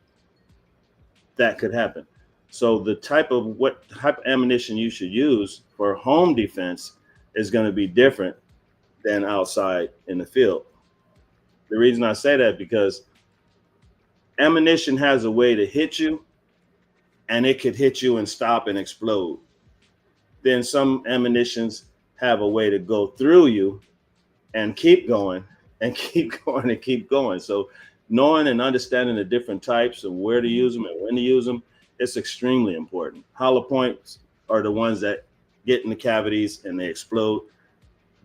that could happen. So the type of ammunition you should use for home defense is going to be different than outside in the field. The reason I say that because ammunition has a way to hit you, and it could hit you and stop and explode. Then some ammunitions have a way to go through you and keep going and keep going and keep going. So knowing and understanding the different types and where to use them and when to use them, it's extremely important. Hollow points are the ones that get in the cavities and they explode.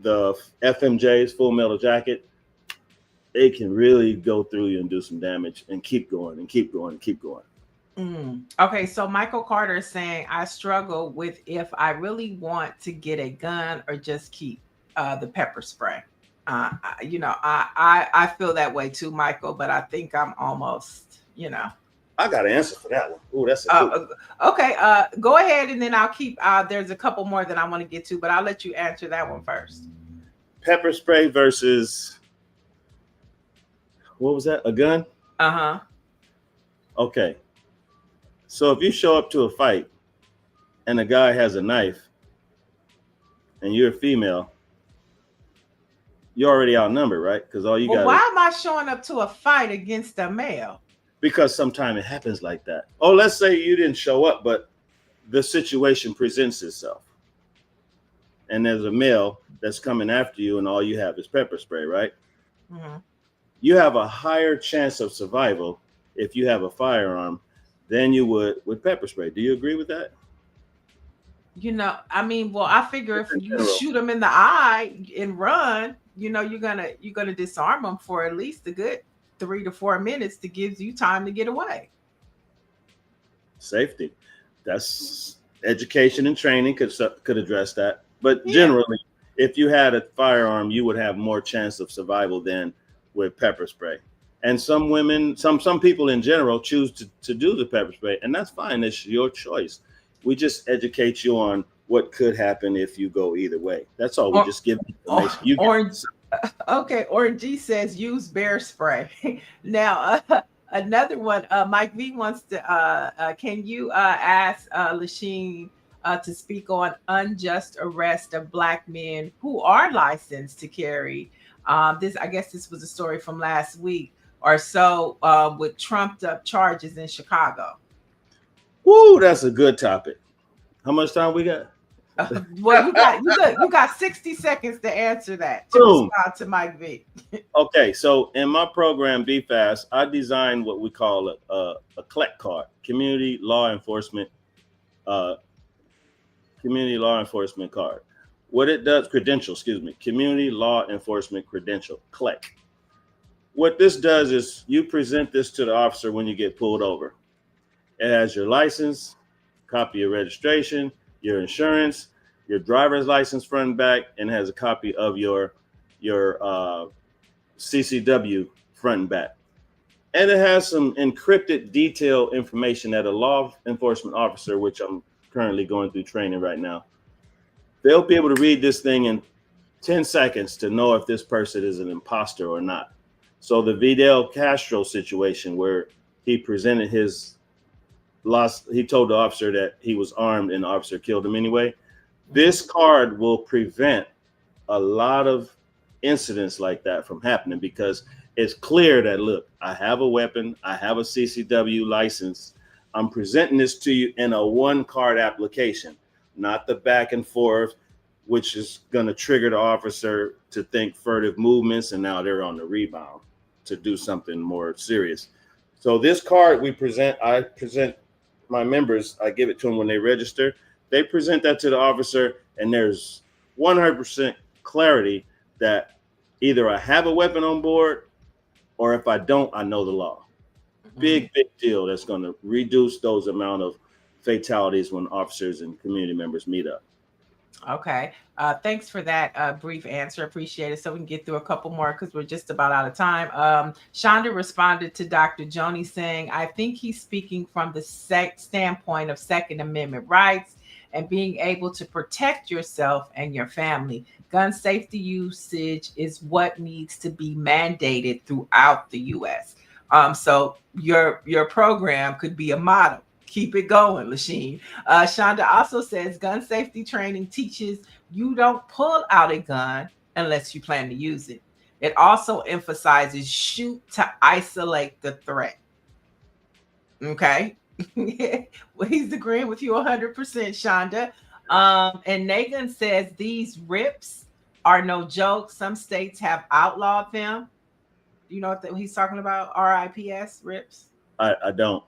The FMJs, full metal jacket, they can really go through you and do some damage and keep going and keep going and keep going. Okay, so Michael Carter is saying, I struggle with if I really want to get a gun or just keep the pepper spray. I feel that way too, Michael, but I think I'm almost, I got an answer for that one. Oh, that's a cool. Okay. Go ahead, and then I'll keep. There's a couple more that I want to get to, but I'll let you answer that one first. Pepper spray versus what was that? A gun? Okay. So if you show up to a fight and a guy has a knife and you're a female, you're already outnumbered, right? Because all you got. Why am I showing up to a fight against a male? Because sometimes it happens like that. Oh, let's say you didn't show up, but the situation presents itself. And there's a male that's coming after you and all you have is pepper spray, right? You have a higher chance of survival if you have a firearm than you would with pepper spray. Do you agree with that? I figure if you shoot them in the eye and run, you're gonna disarm them for at least a good 3 to 4 minutes to give you time to get away. Safety. That's education and training could address that. But generally, if you had a firearm, you would have more chance of survival than with pepper spray. And some women, some people in general choose to do the pepper spray, and that's fine. It's your choice. We just educate you on what could happen if you go either way. That's all. We just give information. Orange G says use bear spray. Now, another one, Mike V wants to, can you ask Lasheen to speak on unjust arrest of Black men who are licensed to carry? I guess this was a story from last week or so with trumped up charges in Chicago. Woo, that's a good topic. How much time we got? Well, you got 60 seconds to answer that. To respond to Mike V. Okay, so in my program, Be Fast, I designed what we call a CLEC card, Community Law Enforcement card. What it does, Community Law Enforcement Credential, CLEC. What this does is you present this to the officer when you get pulled over. It has your license, copy of registration, your insurance, your driver's license front and back, and has a copy of your CCW front and back. And it has some encrypted detailed information that a law enforcement officer, which I'm currently going through training right now, they'll be able to read this thing in 10 seconds to know if this person is an imposter or not. So the Fidel Castro situation where he presented he told the officer that he was armed and the officer killed him anyway. This card will prevent a lot of incidents like that from happening because it's clear that, look, I have a weapon, I have a CCW license. I'm presenting this to you in a one card application, not the back and forth, which is going to trigger the officer to think furtive movements. And now they're on the rebound to do something more serious. So this card I present my members, I give it to them when they register. They present that to the officer, and there's 100% clarity that either I have a weapon on board, or if I don't, I know the law. Big deal. That's going to reduce those amount of fatalities when officers and community members meet up. Okay. Thanks for that brief answer. Appreciate it. So we can get through a couple more because we're just about out of time. Shonda responded to Dr. Joni saying, I think he's speaking from the standpoint of Second Amendment rights and being able to protect yourself and your family. Gun safety usage is what needs to be mandated throughout the U.S. So your program could be a model. Keep it going, Lasheen. Shonda also says gun safety training teaches you don't pull out a gun unless you plan to use it. It also emphasizes shoot to isolate the threat. Okay. Well, he's agreeing with you 100%, Shonda. And Nagan says these rips are no joke. Some states have outlawed them. You know what he's talking about? RIPS, rips? I don't.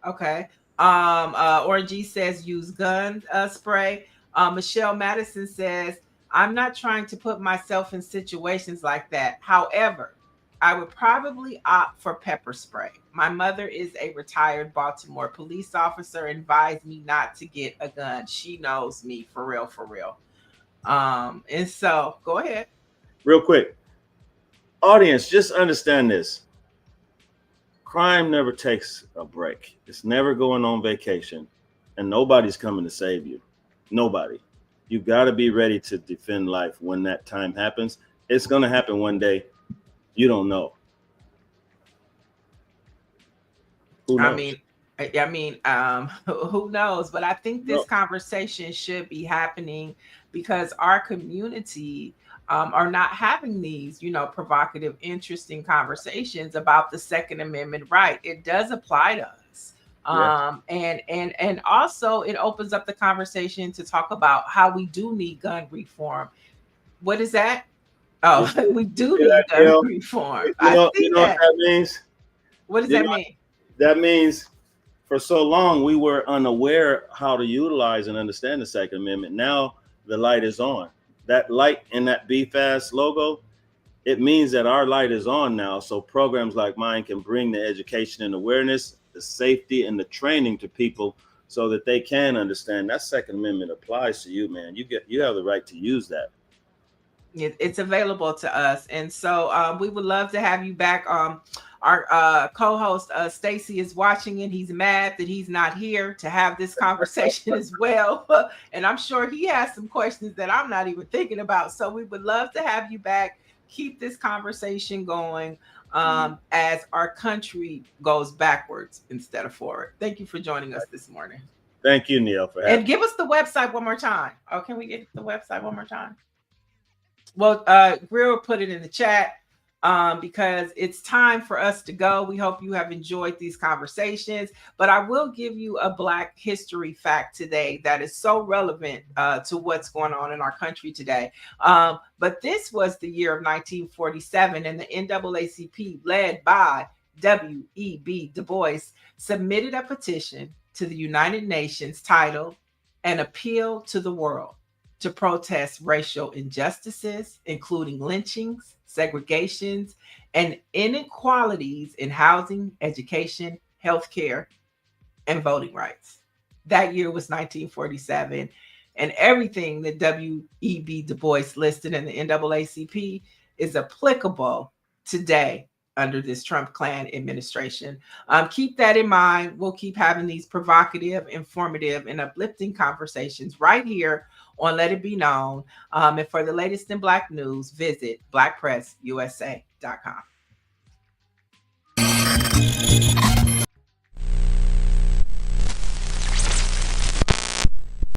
Okay. Org says use gun spray. Michelle Madison says, I'm not trying to put myself in situations like that. However, I would probably opt for pepper spray. My mother is a retired Baltimore police officer and advised me not to get a gun. She knows me for real, for real. And so go ahead. Real quick. Audience, just understand this. Crime never takes a break. It's never going on vacation, and nobody's coming to save you. Nobody. You got to be ready to defend life when that time happens. It's going to happen one day. You don't know. Who knows? I mean, who knows? But I think this conversation should be happening because our community are not having these, provocative, interesting conversations about the Second Amendment right. It does apply to us. And also it opens up the conversation to talk about how we do need gun reform. What is that? Oh, we do need gun reform. You know what that means? What does that mean? That means for so long we were unaware how to utilize and understand the Second Amendment. Now the light is on. That light in that Be Fast logo, it means that our light is on now. So programs like mine can bring the education and awareness, the safety and the training to people so that they can understand that Second Amendment applies to you, man. You have the right to use that. It's available to us. And so we would love to have you back. Our co-host, Stacy, is watching and he's mad that he's not here to have this conversation as well. And I'm sure he has some questions that I'm not even thinking about. So we would love to have you back. Keep this conversation going as our country goes backwards instead of forward. Thank you for joining us this morning. Thank you, Niele, for having me. And give us the website one more time. Oh, can we get the website one more time? Well, Greer put it in the chat because it's time for us to go. We hope you have enjoyed these conversations, but I will give you a Black history fact today that is so relevant to what's going on in our country today. But this was the year of 1947, and the NAACP, led by W.E.B. Du Bois, submitted a petition to the United Nations titled An Appeal to the World to protest racial injustices, including lynchings, segregations, and inequalities in housing, education, healthcare, and voting rights. That year was 1947, and everything that W.E.B. Du Bois listed in the NAACP is applicable today under this Trump Klan administration. Keep that in mind. We'll keep having these provocative, informative, and uplifting conversations right here on Let It Be Known. And for the latest in Black news, visit BlackPressUSA.com.